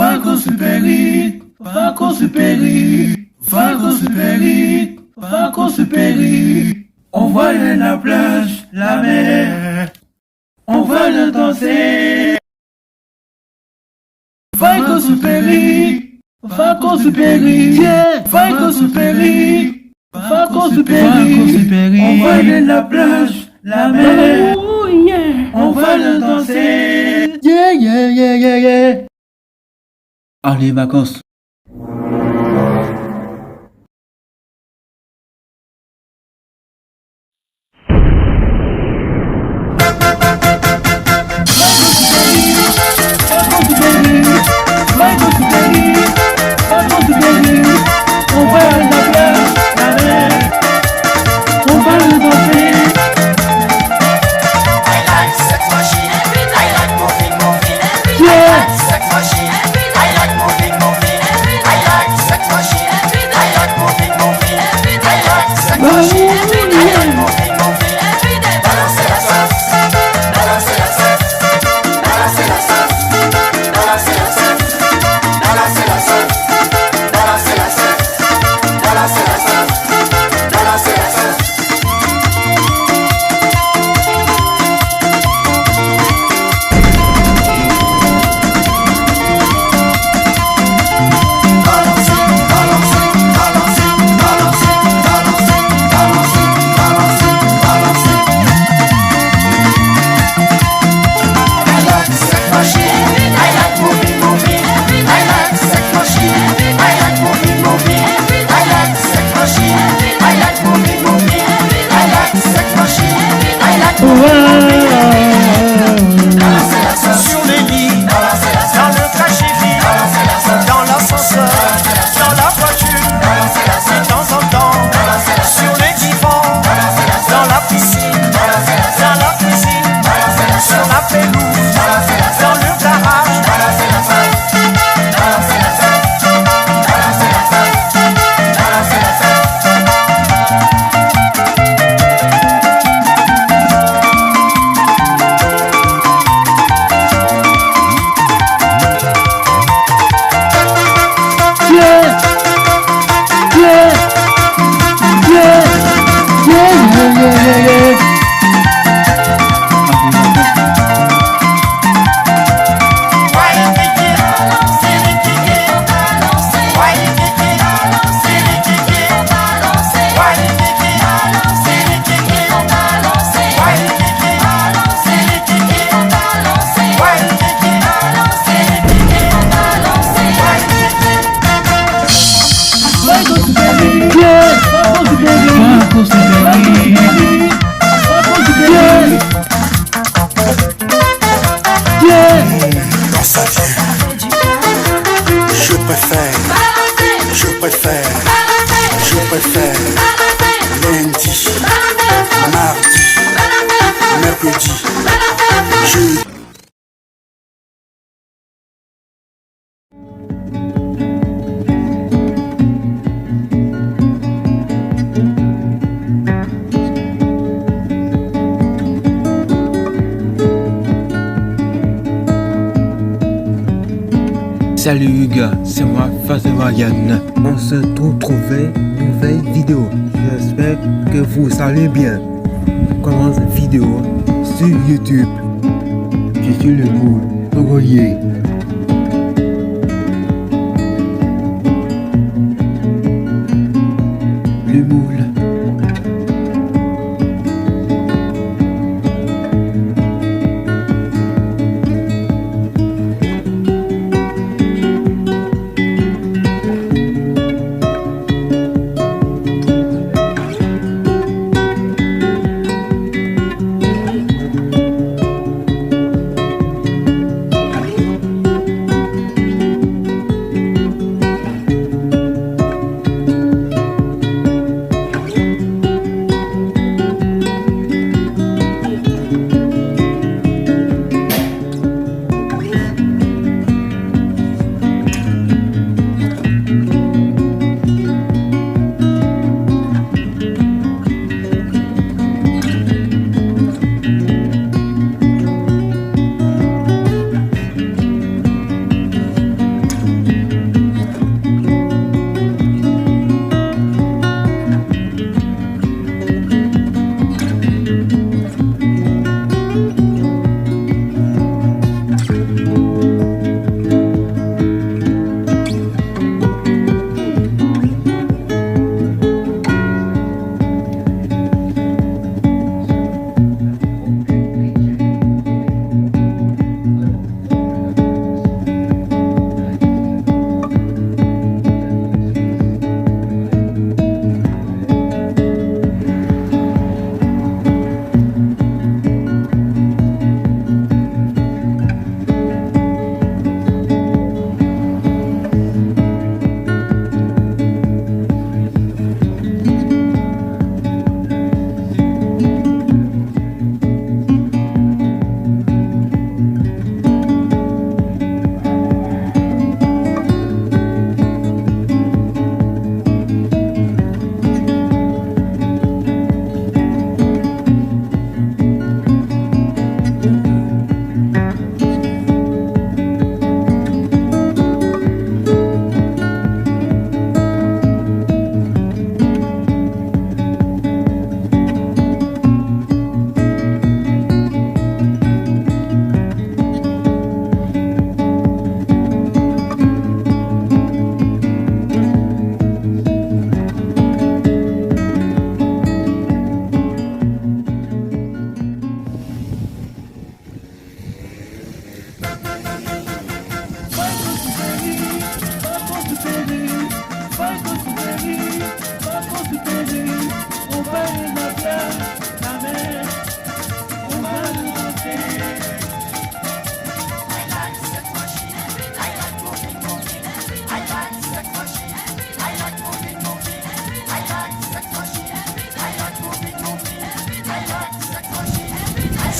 Vacances supérieures, vacances supérieures, vacances supérieures, vacances supérieures. On va aller à la plage, la mer, on va le danser. Vacances supérieures, vacances supérieures, vacances supérieures, vacances supérieures. On va aller à la plage, la mer, oh yeah, on va le danser. Yeah, yeah, yeah, yeah, yeah. Allez, vacances. On va à la plage, la mer, on va le danser. I like sex machine, I like moving, moving. Yeah. I like sex machine, I like moving, moving. I like sex machine, I like moving, moving. I like sex machine, I like moving, moving. Balancez la sauce, balancez la sauce, balancez la sauce, balancez la sauce, balancez la sauce, balancez la sauce, balancez la sauce, balancez la sauce. Sur les lits, dans le tragédie, dans l'ascenseur, dans la voiture, de temps en temps, sur les divans, dans la piscine, dans la cuisine, sur la pelouse, dans le garage. Dans sa vie, je préfère lundi, mardi, mercredi, jeudi. Salut les gars, c'est moi, Face de Marianne. On se retrouvait une nouvelle vidéo. J'espère que vous allez bien. Commence vidéo sur YouTube. Je suis le moule Relier. Le moule.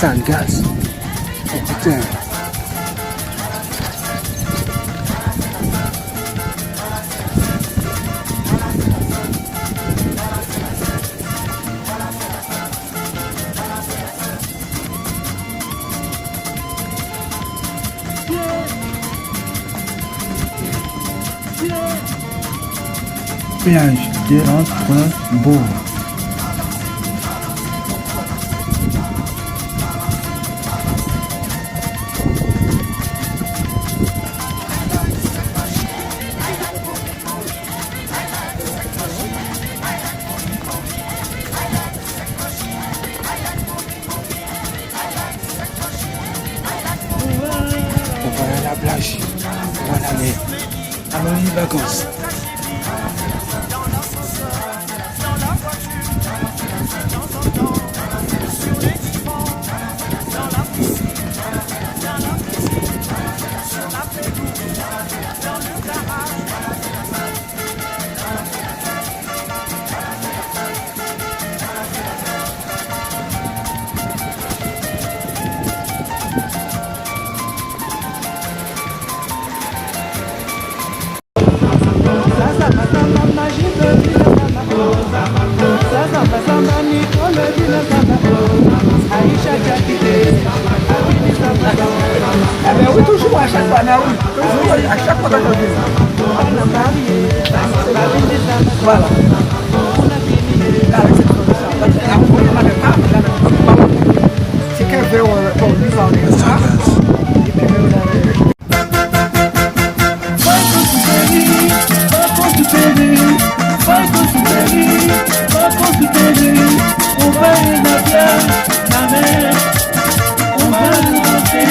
sale gaz. Oh putain. Péage d'Erastre-Bourg. Voilà la plage. Voilà les vacances. Oui, toujours à chaque fois, oui. Toujours à chaque fois dans le voilà. C'est qu'un verre pour lui parler. On va la bière, la mer, on va le danser.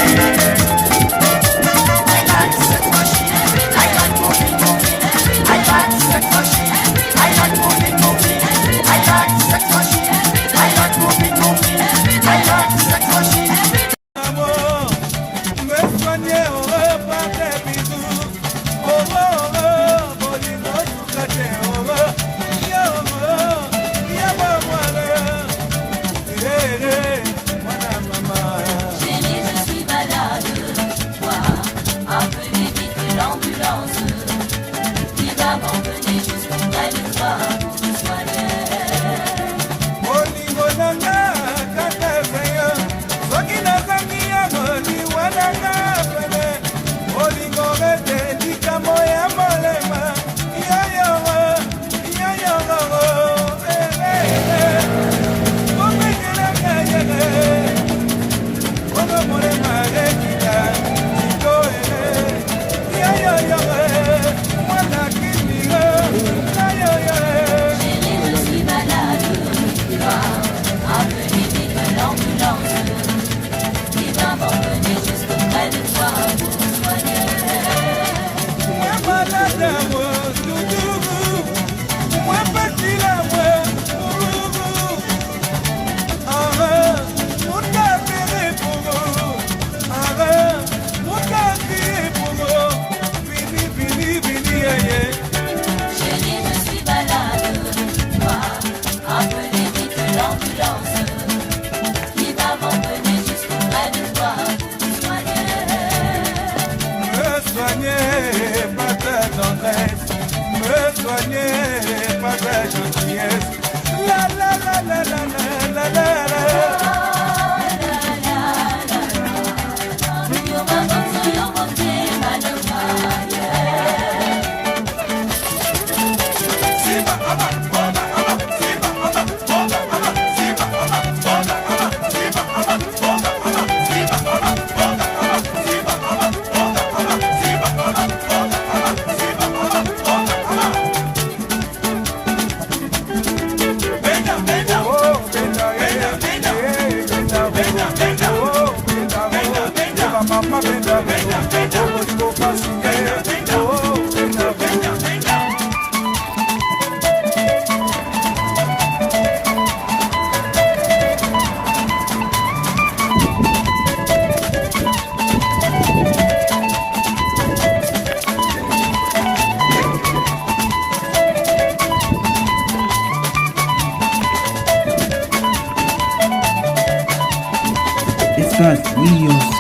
Williamski.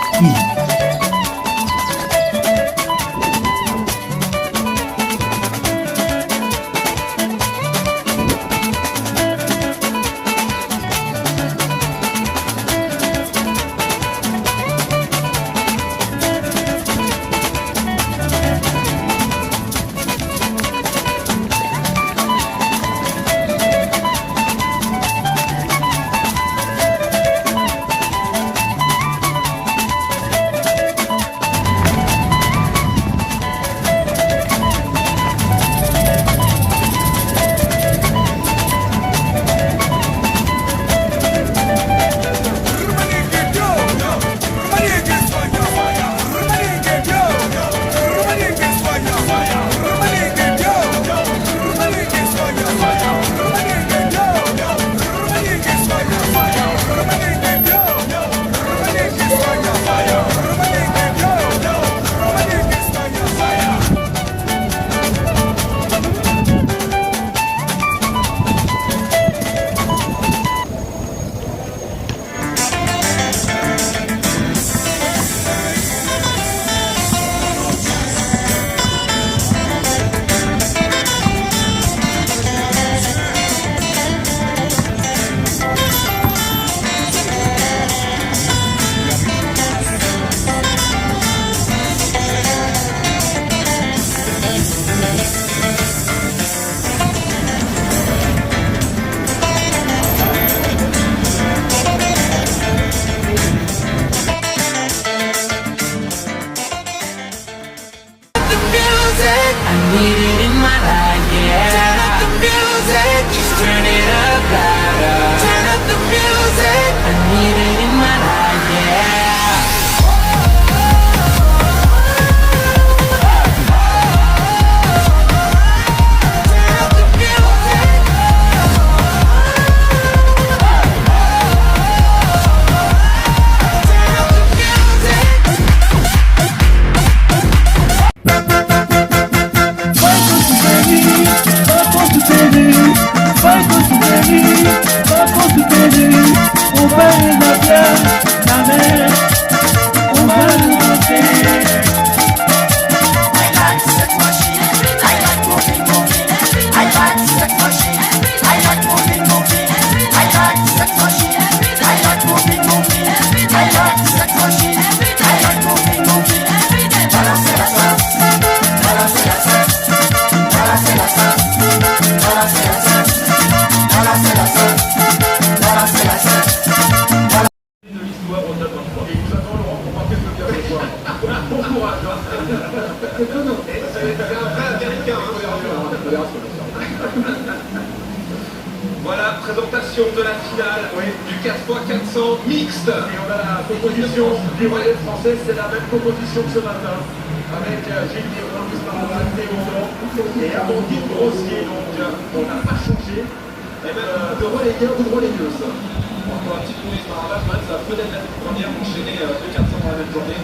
Voilà, présentation de la finale du 4x400 mixte. Et on a la composition du relais français, c'est la même composition que ce matin. Avec Gilles Diron, Louis Paravan, Théodore et Amandine Grossier. Donc on n'a pas changé. Et même de relayeur ou de relayeuse. Encore un petit peu Louis Paravan, ça peut-être la première enchaînée de 400 dans la même journée.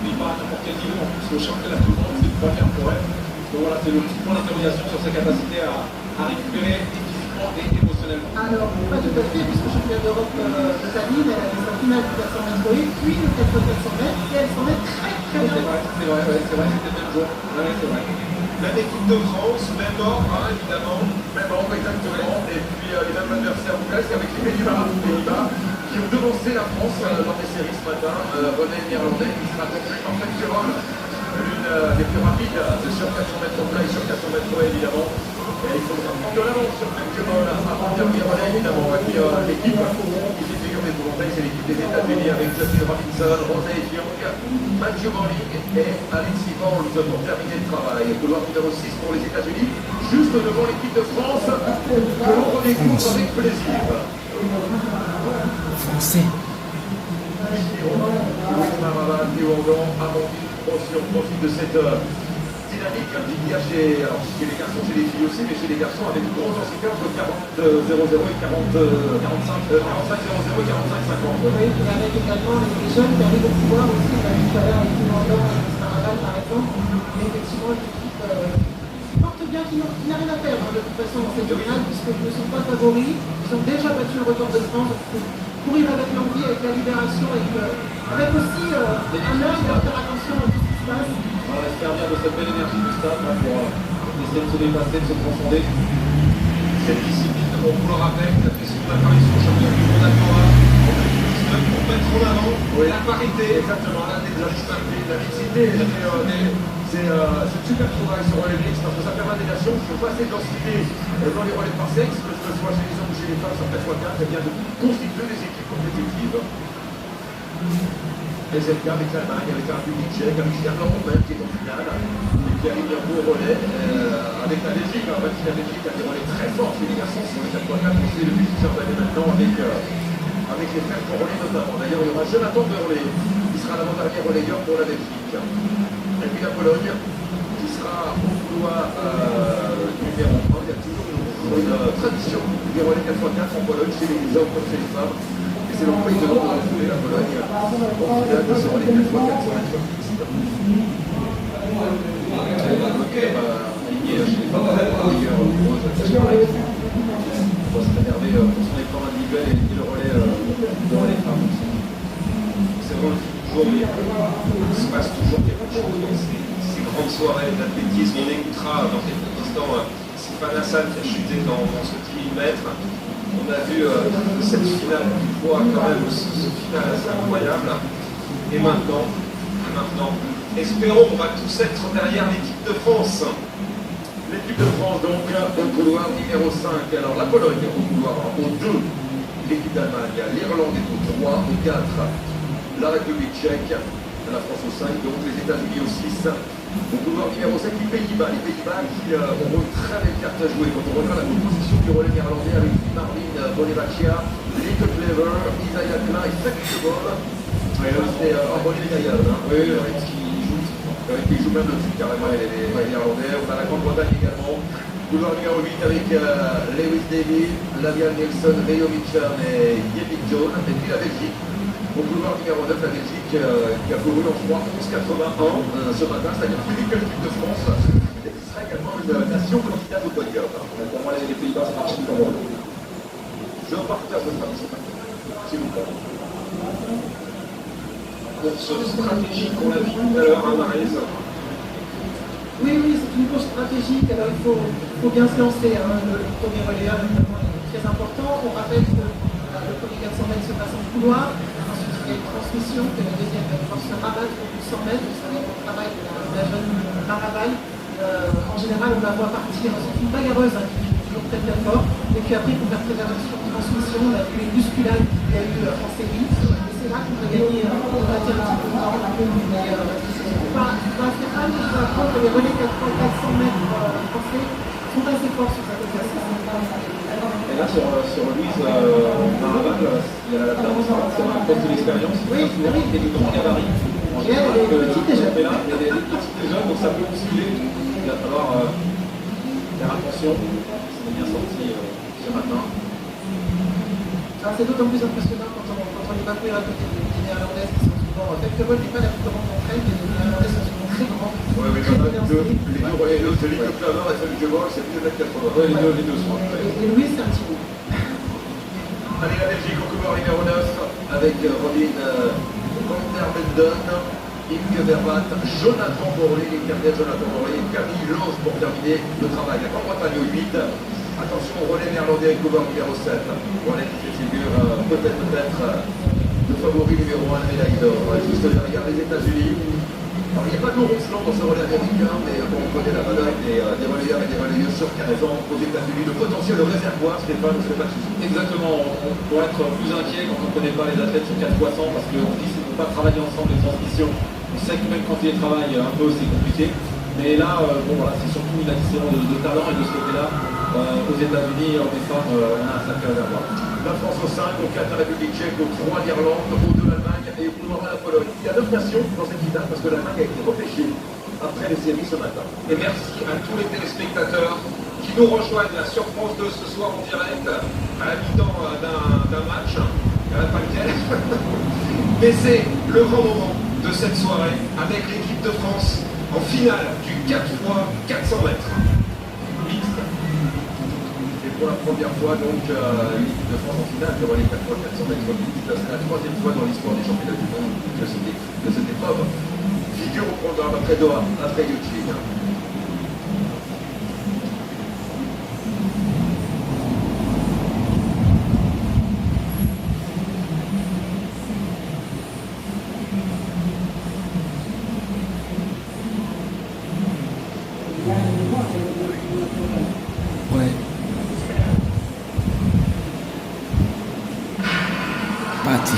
Mais pas à n'importe quel niveau, en plus le championnat du monde, c'est une première pour elle. Donc voilà, c'est le petit point d'interrogation sur sa capacité à récupérer physiquement et émotionnellement. Alors, pas tout à fait, puisque championne d'Europe de Tallinn, elle a fait sa finale du 400 mètres volley, puis le 400 mètres, et elle s'en est très très bien. C'est vrai, c'était le même jour. Ouais, c'est vrai. Même équipe de France, même ordre, évidemment. Même ordre, exactement. Et puis les mêmes adversaires presque avec les Pays-Bas qui ont devancé la France lors des séries ce matin. René Néerlandais qui sera compris par Fred Fiorol, l'une des plus rapides sur 400 mètres en plat et sur 400 mètres volet évidemment. Et il faudra prendre de l'avance sur Fred Fiorol avant de relais évidemment. Et puis l'équipe qui fait figure des épouvantails, c'est l'équipe des États-Unis avec Justin Robinson, Rosé Young, Matthew Morling et Alexis Bowles pour terminer le travail. Couloir numéro 6 pour les États-Unis, juste devant l'équipe de France, que l'on redécouvre avec plaisir. Français. Louis Paravan, Théodore, Amandine Grossier, on profite de cette dynamique qu'il y a chez les garçons, chez les filles aussi, mais chez les garçons avec une grosse handicap de 40-0 et 45-0 et 45-50. Oui, et avec également les jeunes qui arrivent au pouvoir aussi, on a vu tout à l'heure avec Théodore et Paravan par exemple, mais effectivement une équipe porte bien, qui n'a rien à perdre de toute façon dans cette finale, puisqu'ils ne sont pas favoris, ils ont déjà battu le record de France. courir avec l'envie, avec la libération, avec aussi un œil à faire attention à tout ce qui se passe. On va se servir de cette belle énergie du stade là, pour essayer de se dépasser, de se transcender. Cette discipline, on vous le rappelle, qui a fait son apparition au championnat du monde à Torah en 2019 pour mettre en avant la parité, exactement, la disparité, la mixité. C'est super travail sur les mix parce que ça permet des nations qui ne sont pas assez densifiées dans les relais par sexe, que ce soit chez les hommes ou chez les femmes sur 4x4, et bien de constituer des équipes compétitives. Et c'est le cas avec l'Allemagne, avec la République tchèque, avec l'Irlande même qui est en finale, et qui arrive bientôt au relais, avec la Belgique. Alors même si la Belgique a des relais très forts chez les garçons sur les 4x4, on sait depuis plusieurs années maintenant avec les frères pour relais notamment. D'ailleurs, il y aura Jonathan Burley qui sera l'avant-dernier relayeur pour la Belgique. Et puis la Pologne qui sera au couloir numéro 1. Il y a toujours une tradition des relais 4x4 en Pologne chez les hommes comme chez les femmes. Et c'est le pays de l'ordre de retrouver la Pologne au final de ce relais 4x4 sur la piste. Aligné chez les femmes, on va se réserver pour son écran individuel et le relais femmes. C'est vraiment le fil du jour, mais il se passe toujours quelque chose dans ces grandes soirées d'athlétisme. On écoutera dans quelques instants Stéphane Hassan qui a chuté dans ce 10 000 mètres. On a vu cette finale du poids quand même, ce final assez incroyable. Et maintenant, espérons qu'on va tous être derrière l'équipe de France. L'équipe de France donc au couloir numéro 5. Alors la Pologne au couloir au 2, l'équipe d'Allemagne, l'Irlande est au 3, au 4, la République tchèque, la France au 5, donc les États-Unis au 6. Au couloir numéro 7, les Pays-Bas qui auront une très belle carte à jouer quand on regarde la composition du relais néerlandais avec Marvin Bonevaccia, Little Clever, Isaiah Klein et Fabio Bob. C'est un bon Isaiah, qui joue même le truc carrément les Néerlandais. On a la Grande-Bretagne également. Couloir numéro 8 avec Lewis Davis, Lavian Nielsen, Leo Mitchell et Yevik Jones. Et puis la Belgique. Au couloir numéro 9, la Belgique qui a couru en 3:11:81 ce matin, c'est-à-dire plus vite que l'équipe de France. Et qui sera également une nation candidate au podium. Pour moi, les Pays-Bas, c'est parti pour moi. Je repartage votre participation, s'il vous plaît. Course stratégique, on l'a vu tout à l'heure, Maryse. Oui, c'est une course stratégique. Alors il faut bien se lancer. Le premier relayeur est très important. On rappelle que le premier 400 mètres se passe en couloir. Ensuite, il y a une transmission, que la deuxième va devoir se rabattre pour 100 mètres. Ça va être le travail de la jeune Maravaille. En général, on la voit partir. C'est une bagarreuse qui fait toujours très très fort. Et puis après, il faut faire très attention aux transmissions. On a vu les bousculades qu'il y a eu en série. Et c'est là qu'on peut gagner, on va dire un petit peu de temps. Stéphane, je dois apprendre que les relais 400 mètres français sont assez forts sur cette exercice. Et là, sur Louise Maraval, il y a la c'est un poste de l'expérience. Oui, il y a des grands gabarits. En général, les petites et jeunes. Il y a des petites et jeunes, donc ça peut bousculer. Il va falloir faire attention. C'est bien sorti ce matin. Alors c'est d'autant plus impressionnant quand on les va courir à côté des Néerlandaises qui sont souvent. Felkebol n'est pas la plus grande d'entre elles, mais les Néerlandaises sont souvent très grandes. Oui, mais les deux relais, celui de Clever et celui de Ball, c'est plus de 80. Oui, les deux sont. Et Louis, c'est un petit bout. Allez, la Belgique au couloir numéro 9 avec Robin van der Benden, Yves Vervat, Jonathan Borlé, les carrières Jonathan Borlé, Camille Loos pour terminer le travail. La Grande-Bretagne au 8. Attention au relais néerlandais avec couloir numéro 7. Relais qui fait figure peut-être le favori numéro 1 de médaille d'or. Juste derrière les États-Unis. Alors il n'y a pas de roncelant dans ce relais américain, mais on connaît la valeur des relayeurs et des relayeuses sur 15 ans aux États-Unis. Le potentiel, le réservoir, Stéphane, ce n'est pas de souci. Exactement, on doit être plus inquiet quand on ne connaît pas les athlètes sur 4x100 parce qu'on dit qu'ils ne vont pas travailler ensemble les transmissions. On sait que même quand ils travaillent un peu, c'est compliqué. Mais là, c'est surtout une addition de talent et de ce côté-là. Aux États-Unis, des femmes, on a un sacré réservoir. La France au 5, au 4, la République tchèque, au 3, l'Irlande, au 2, l'Allemagne et au couloir la Pologne. Il y a 9 nations dans cette finale parce que l'Allemagne a été repêchée après les séries ce matin. Et merci à tous les téléspectateurs qui nous rejoignent là sur France 2 ce soir en direct, à la mi-temps d'un match. Il n'y en a pas lequel. Mais c'est le grand moment de cette soirée avec l'équipe de France en finale du 4x400 mètres. Mixte. pour la première fois donc l'équipe de France en finale de relais 4 x 400 mètres mixte. C'est la troisième fois dans l'histoire des championnats du monde de cette épreuve. Figure au programme après Doha, après Yachting. Ouais. Parti.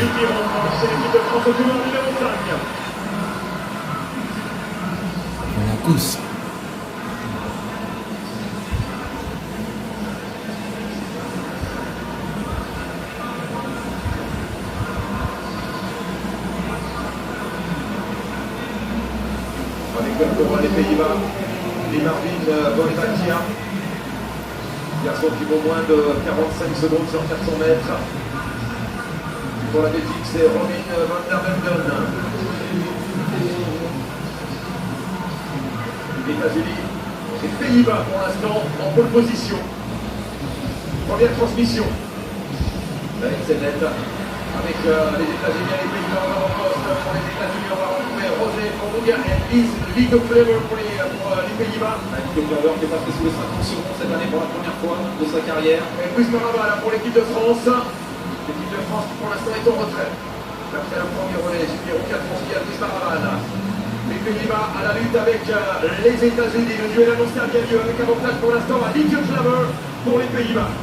C'est l'équipe de France au numéro 5. Pour la course. Avec le courant des Pays-Bas, les Marvin Bonnebakia. Garçon qui vaut moins de 45 secondes sur 400 mètres. Pour la Belgique, c'est Robin van der Velde. Les États-Unis et Pays-Bas pour l'instant en pole position. Première transmission. Avec Zenet. Avec les États-Unis et les Pays-Bas en avant-poste. Pour les États-Unis, on va retrouver Rosé pour Bougar et Ligue of Flavor pour les Pays-Bas. Ligue of Flavor qui est passé sous les 50 secondes cette année pour la première fois de sa carrière. Et plus Marava pour l'équipe de France. L'équipe de France qui pour l'instant est en retrait. Après le premier relais, numéro 4 France qui a Chris Maravan. Les Pays-Bas à la lutte avec les États-Unis. Le duel annoncé a bien lieu avec avantage pour l'instant à Ligue of Flavor pour les Pays-Bas.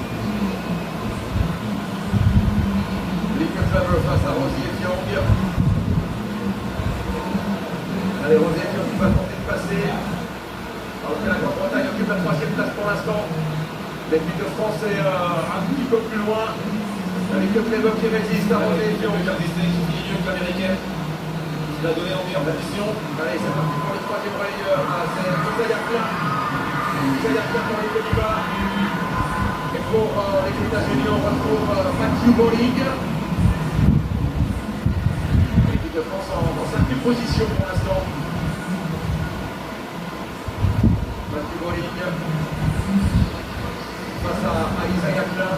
Ligue of Flavor face à Rosier Fiong. Allez, Rosier Fiong qui va tenter de passer. Alors que la Grande-Bretagne occupe la troisième place pour l'instant. L'équipe de France est un petit peu plus loin. Avec le Flavor qui résiste à Rosier Fiong. Qui finit mieux que l'américaine. Il a donné en meilleure position. Allez, c'est parti pour le troisième relayeur. C'est Zayakla. Zayakla pour les Pays-Bas. Et pour les États-Unis, on retrouve Matthew Bolling. L'équipe de France en 5e position pour l'instant. Matthew Bolling face à Zayakla.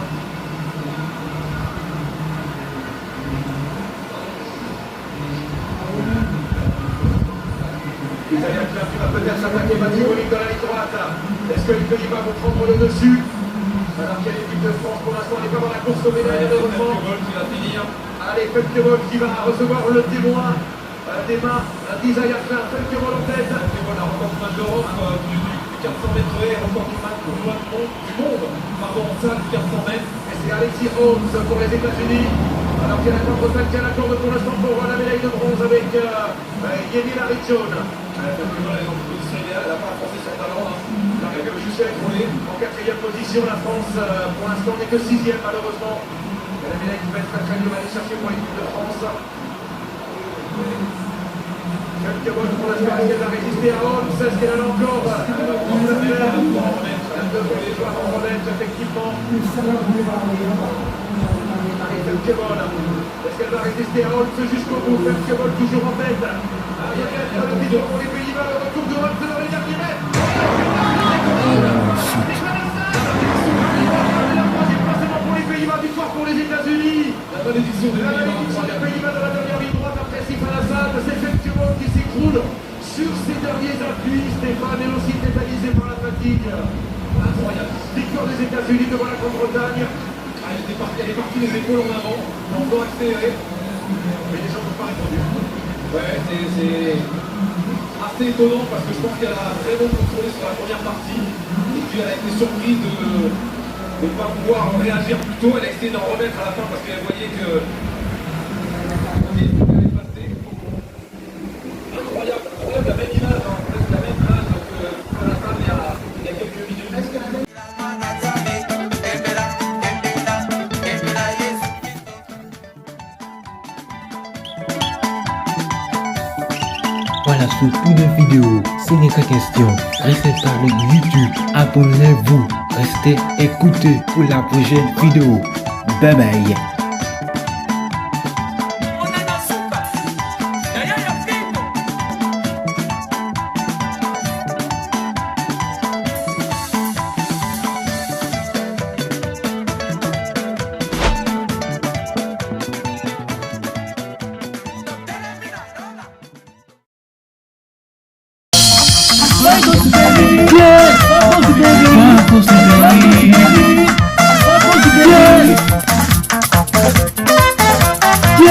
Zayakla qui va peut-être s'attaquer Mathieu Bolling dans la ligne droite. Est-ce que les Pays-Bas vont prendre le dessus? Alors qu'il y a l'équipe de France pour l'instant, on n'est pas dans la course au médaille malheureusement. Qui va finir. Allez, Felkebol qui va recevoir le témoin des mains d'Zayakla. Felkebol en tête. Felkebol a record d'Europe du 400 mètres et record du monde. Pardon, ça, du 400 mètres. Et c'est Alexis Holmes pour les États-Unis. Alors qu'il y a la Grande-Bretagne qui a la corde pour l'instant pour la médaille de bronze avec Yemi Larichon. Felkebol est en position idéale, elle n'a pas forcé son talent. Il arrive juste à être en 4e position. La France, pour l'instant, n'est que 6e malheureusement. Et la médaille qui va être très dure à aller chercher pour l'équipe de France. Felkebol pour l'instant, est-ce qu'elle va résister à Holmes? Est-ce qu'elle a encore? Elle va prendre la faire. Elle devrait les joueurs en remettre, effectivement. Allez, Felkebol. Est-ce qu'elle va résister à Holmes jusqu'au bout? Felkebol toujours en tête. Il y a bien le titre pour les Pays-Bas, le retour de Holmes dans les derniers mètres. Pour les Pays-Bas, victoire pour les États-Unis. La malédiction des Pays-Bas dans la dernière ligne droite après Stéphane Assad. C'est Felkebol qui s'écroule sur ses derniers appuis. Stéphane est aussi tétanisé par la fatigue. Incroyable. Victoire des États-Unis devant la Grande-Bretagne. Elle est partie les épaules en avant, encore accélérée. Mais les gens n'ont pas répondu. Ouais, c'est assez étonnant parce que je pense qu'elle a vraiment contrôlé sur la première partie. Et puis elle a été surprise de ne pas pouvoir réagir plus tôt. Elle a essayé d'en remettre à la fin parce qu'elle voyait que elle est passée. Incroyable, la même image, hein, presque la même image que la fin il y a quelques minutes. Voilà, c'est tout de vidéo. Ce n'est qu'une question. Restez sur le YouTube. Abonnez-vous. Restez écoutés pour la prochaine vidéo. Bye bye.